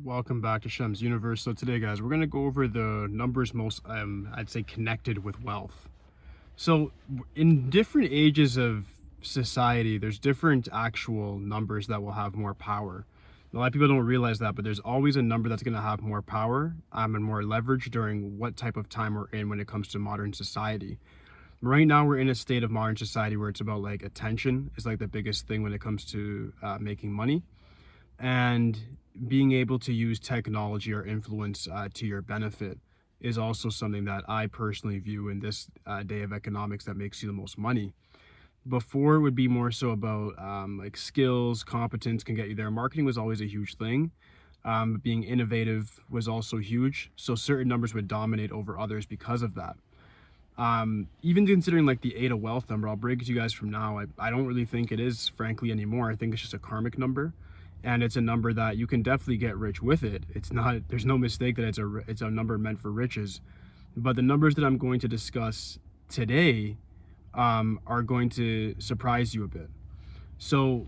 Welcome back to Shem's Universe. So today, guys, we're going to go over the numbers most, I'd say, connected with wealth. So in different ages of society, there's different actual numbers that will have more power. A lot of people don't realize that, but there's always a number that's going to have more power and more leverage during what type of time we're in when it comes to modern society. Right now, we're in a state of modern society where it's about like attention is like the biggest thing when it comes to making money, and being able to use technology or influence to your benefit is also something that I personally view in this day of economics that makes you the most money. Before, it would be more so about like skills, competence can get you there. Marketing was always a huge thing. Being innovative was also huge. So certain numbers would dominate over others because of that. Even considering like the eight of wealth number, I'll break it to you guys from now. I don't really think it is, frankly, anymore. I think it's just a karmic number, and it's a number that you can definitely get rich with it. It's not, there's no mistake that it's a number meant for riches. But the numbers that I'm going to discuss today are going to surprise you a bit. So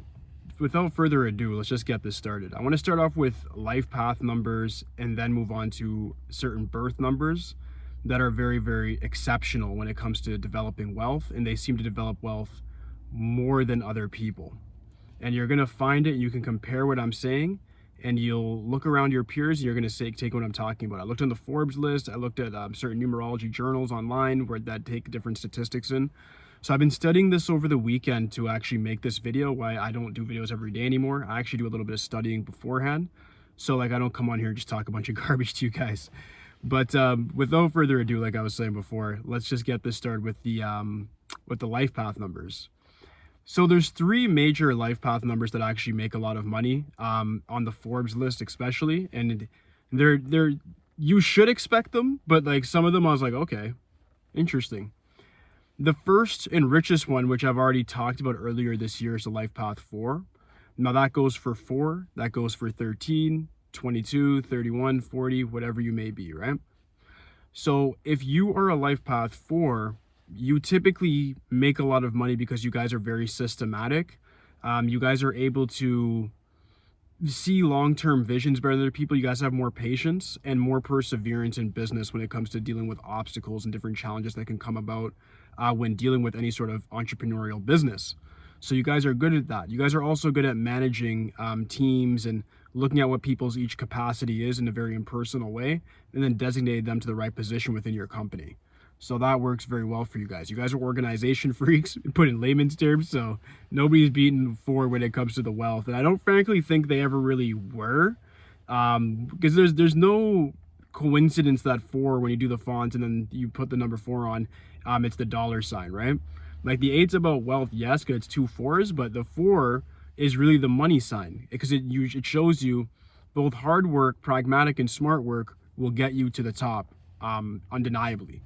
without further ado, let's just get this started. I want to start off with life path numbers and then move on to certain birth numbers that are very, very exceptional when it comes to developing wealth, and they seem to develop wealth more than other people. And you're going to find it, you can compare what I'm saying, and you'll look around your peers and you're going to say, take what I'm talking about. I looked on the Forbes list, I looked at certain numerology journals online where that take different statistics in. So I've been studying this over the weekend to actually make this video. Why I don't do videos every day anymore. I actually do a little bit of studying beforehand. So like I don't come on here and just talk a bunch of garbage to you guys. But without further ado, like I was saying before, let's just get this started with the life path numbers. So there's three major life path numbers that actually make a lot of money on the Forbes list, especially, and they're you should expect them, but like some of them I was like, okay, interesting. The first and richest one, which I've already talked about earlier this year, is the life path 4. Now that goes for 4, that goes for 13, 22, 31, 40, whatever you may be, right? So if you are a life path 4, you typically make a lot of money because you guys are very systematic. You guys are able to see long-term visions better than other people. You guys have more patience and more perseverance in business when it comes to dealing with obstacles and different challenges that can come about when dealing with any sort of entrepreneurial business. So you guys are good at that. You guys are also good at managing teams and looking at what people's each capacity is in a very impersonal way, and then designating them to the right position within your company. So that works very well for you guys. You guys are organization freaks, put in layman's terms, so nobody's beaten 4 when it comes to the wealth. And I don't frankly think they ever really were, because there's no coincidence that 4, when you do the font and then you put the number 4 on, it's the dollar sign, right? Like the 8's about wealth, yes, because it's 2 4s, but the 4 is really the money sign, because it shows you both hard work, pragmatic, and smart work will get you to the top, undeniably.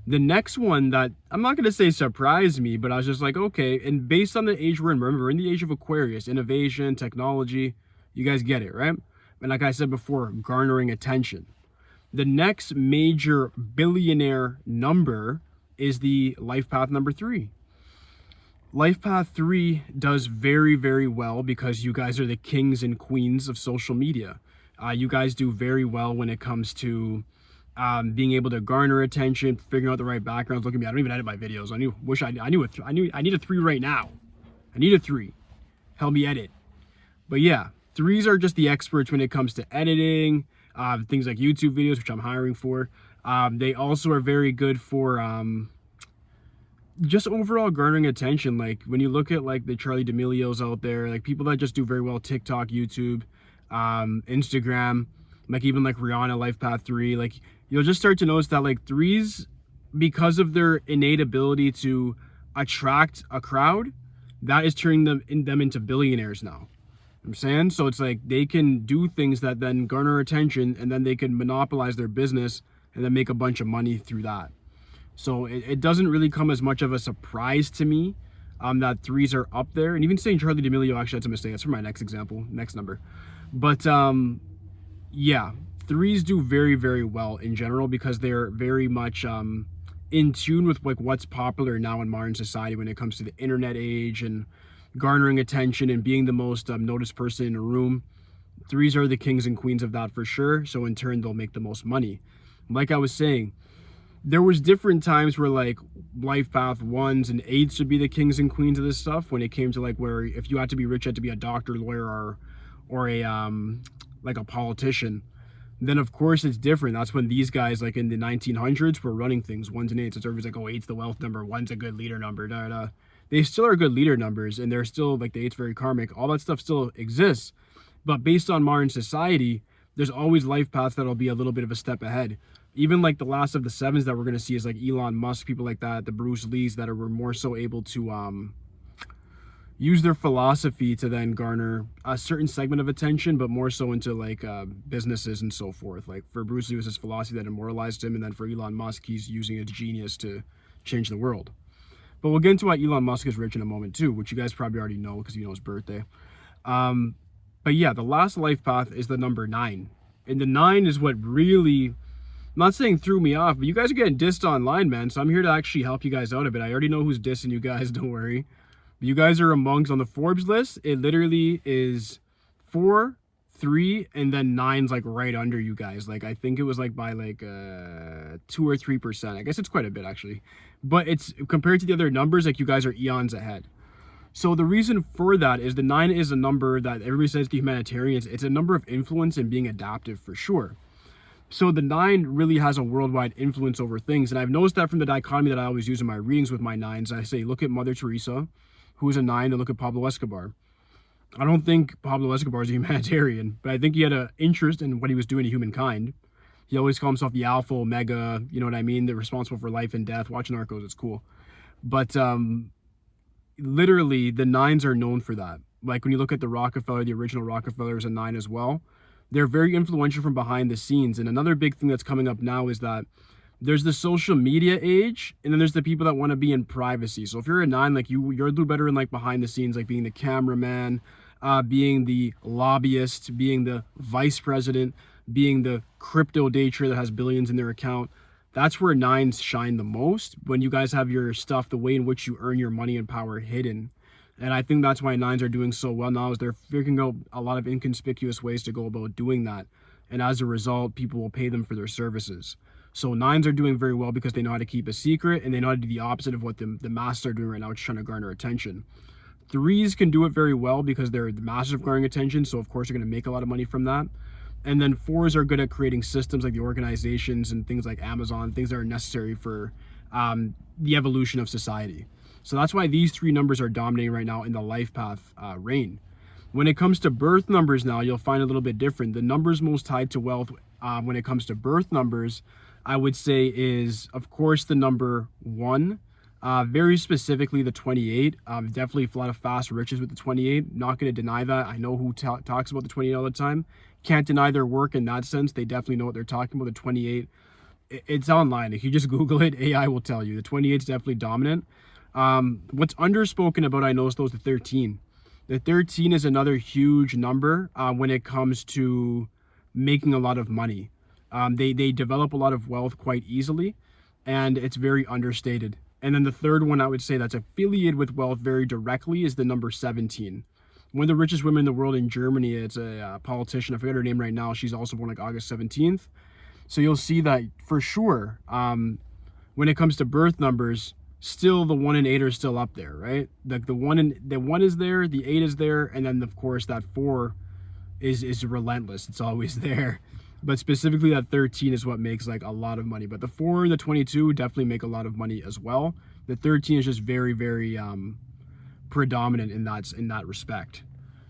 The next one that I'm not going to say surprised me, but I was just like, okay, and based on the age we're in, remember, we're in the age of Aquarius, innovation, technology, you guys get it, right? And like I said before, garnering attention. The next major billionaire number is the life path number 3. Life path 3 does very, very well because you guys are the kings and queens of social media. You guys do very well when it comes to being able to garner attention, figuring out the right backgrounds. Look at me, I don't even edit my videos. I need a 3 right now. I need a 3. Help me edit. But yeah, 3s are just the experts when it comes to editing, things like YouTube videos, which I'm hiring for. They also are very good for just overall garnering attention. Like when you look at like the Charli D'Amelio's out there, like people that just do very well, TikTok, YouTube, Instagram, like even like Rihanna, life path 3, like you'll just start to notice that like 3s, because of their innate ability to attract a crowd, that is turning them into billionaires now. I'm saying, so it's like they can do things that then garner attention, and then they can monopolize their business and then make a bunch of money through that. So it doesn't really come as much of a surprise to me that 3s are up there. And even saying Charli D'Amelio, actually, that's a mistake. That's for my next example, next number. But yeah, 3s do very, very well in general because they're very much in tune with like what's popular now in modern society when it comes to the internet age and garnering attention and being the most noticed person in a room. Threes are the kings and queens of that for sure. So in turn, they'll make the most money. Like I was saying, there was different times where like life path ones and eights would be the kings and queens of this stuff when it came to like where if you had to be rich, you had to be a doctor, lawyer, or a like a politician. Then of course it's different. That's when these guys like in the 1900s were running things, ones and eights. It's always like, oh, eight's the wealth number, one's a good leader number, da da. They still are good leader numbers, and they're still like the eight's very karmic. All that stuff still exists, but based on modern society, there's always life paths that'll be a little bit of a step ahead. Even like the last of the sevens that we're going to see is like Elon Musk, people like that, the Bruce Lees that were more so able to use their philosophy to then garner a certain segment of attention, but more so into like businesses and so forth. Like for Bruce Lee, it was his philosophy that immortalized him, and then for Elon Musk, he's using his genius to change the world. But we'll get into why Elon Musk is rich in a moment too, which you guys probably already know because you know his birthday. But yeah, the last life path is the number 9. And the 9 is what really, I'm not saying threw me off, but you guys are getting dissed online, man. So I'm here to actually help you guys out a bit. I already know who's dissing you guys, don't worry. But you guys are amongst on the Forbes list. It literally is 4, 3, and then 9's like right under you guys. Like I think it was like by like 2 or 3%. I guess it's quite a bit actually. But it's compared to the other numbers, like you guys are eons ahead. So the reason for that is the 9 is a number that everybody says to humanitarians. It's a number of influence and being adaptive for sure. So the 9 really has a worldwide influence over things. And I've noticed that from the dichotomy that I always use in my readings with my 9s. I say, look at Mother Teresa, who is a 9, and look at Pablo Escobar. I don't think Pablo Escobar is a humanitarian, but I think he had an interest in what he was doing to humankind. He always called himself the alpha, omega, you know what I mean? They're responsible for life and death. Watch Narcos, it's cool. But literally the 9s are known for that. Like when you look at the Rockefeller, the original Rockefeller is a 9 as well. They're very influential from behind the scenes. And another big thing that's coming up now is that there's the social media age, and then there's the people that want to be in privacy. So if you're a 9, like you're a little better in like behind the scenes, like being the cameraman, being the lobbyist, being the vice president, being the crypto day trader that has billions in their account. That's where 9s shine the most, when you guys have your stuff, the way in which you earn your money and power hidden. And I think that's why 9s are doing so well now, is they're figuring out a lot of inconspicuous ways to go about doing that. And as a result, people will pay them for their services. So 9s are doing very well because they know how to keep a secret, and they know how to do the opposite of what the masses are doing right now, which is trying to garner attention. 3s can do it very well because they're the masters of garnering attention, so of course they're going to make a lot of money from that. And then 4s are good at creating systems like the organizations and things like Amazon, things that are necessary for the evolution of society. So that's why these 3 numbers are dominating right now in the life path reign. When it comes to birth numbers now, you'll find a little bit different. The numbers most tied to wealth when it comes to birth numbers, I would say is, of course, the number 1. Very specifically the 28. Definitely a lot of fast riches with the 28. Not going to deny that. I know who talks about the 28 all the time. Can't deny their work in that sense. They definitely know what they're talking about. The 28, it's online. If you just Google it, AI will tell you. The 28 is definitely dominant. What's underspoken about, I noticed, though, is the 13. The 13 is another huge number when it comes to making a lot of money. They develop a lot of wealth quite easily, and it's very understated. And then the third one I would say that's affiliated with wealth very directly is the number 17. One of the richest women in the world in Germany, it's a politician, I forget her name right now. She's also born like August 17th. So you'll see that for sure, when it comes to birth numbers, still the 1 and 8 are still up there, right? Like the 1 is there, the 8 is there, and then of course that 4 is relentless. It's always there. But specifically that 13 is what makes like a lot of money. But the 4 and the 22 definitely make a lot of money as well. The 13 is just very, very predominant in that respect.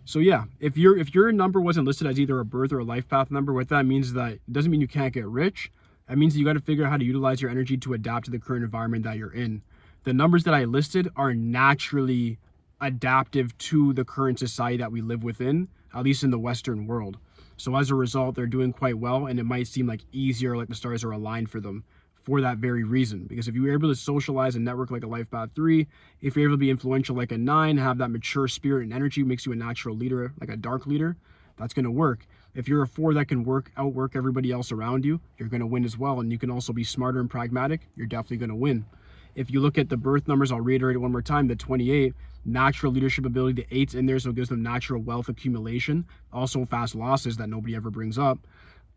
So yeah, if your number wasn't listed as either a birth or a life path number, what that means is that it doesn't mean you can't get rich. That means that you got to figure out how to utilize your energy to adapt to the current environment that you're in. The numbers that I listed are naturally adaptive to the current society that we live within, at least in the Western world. So as a result, they're doing quite well, and it might seem like easier, like the stars are aligned for them for that very reason. Because if you're able to socialize and network like a life path 3, if you're able to be influential like a 9, have that mature spirit and energy, makes you a natural leader, like a dark leader, that's going to work. If you're a 4 that can outwork everybody else around you, you're going to win as well. And you can also be smarter and pragmatic, you're definitely going to win. If you look at the birth numbers, I'll reiterate it one more time, the 28, natural leadership ability, the 8's in there, so it gives them natural wealth accumulation, also fast losses that nobody ever brings up.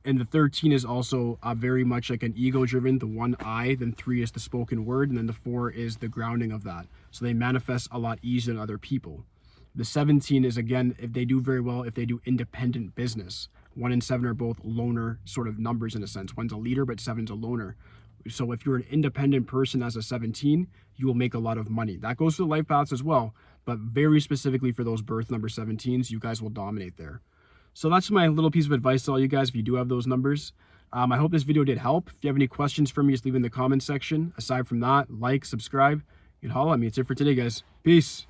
And the 13 is also very much like an ego driven, the 1 I, then 3 is the spoken word, and then the 4 is the grounding of that. So they manifest a lot easier than other people. The 17 is, again, if they do very well, if they do independent business. 1 and 7 are both loner sort of numbers in a sense. 1's a leader, but 7's a loner. So if you're an independent person as a 17, you will make a lot of money. That goes for the life paths as well, but very specifically for those birth number 17s, you guys will dominate there. So that's my little piece of advice to all you guys if you do have those numbers. I hope this video did help. If you have any questions for me, just leave in the comment section. Aside from that, like, subscribe, and holla at me. It's it for today, guys. Peace.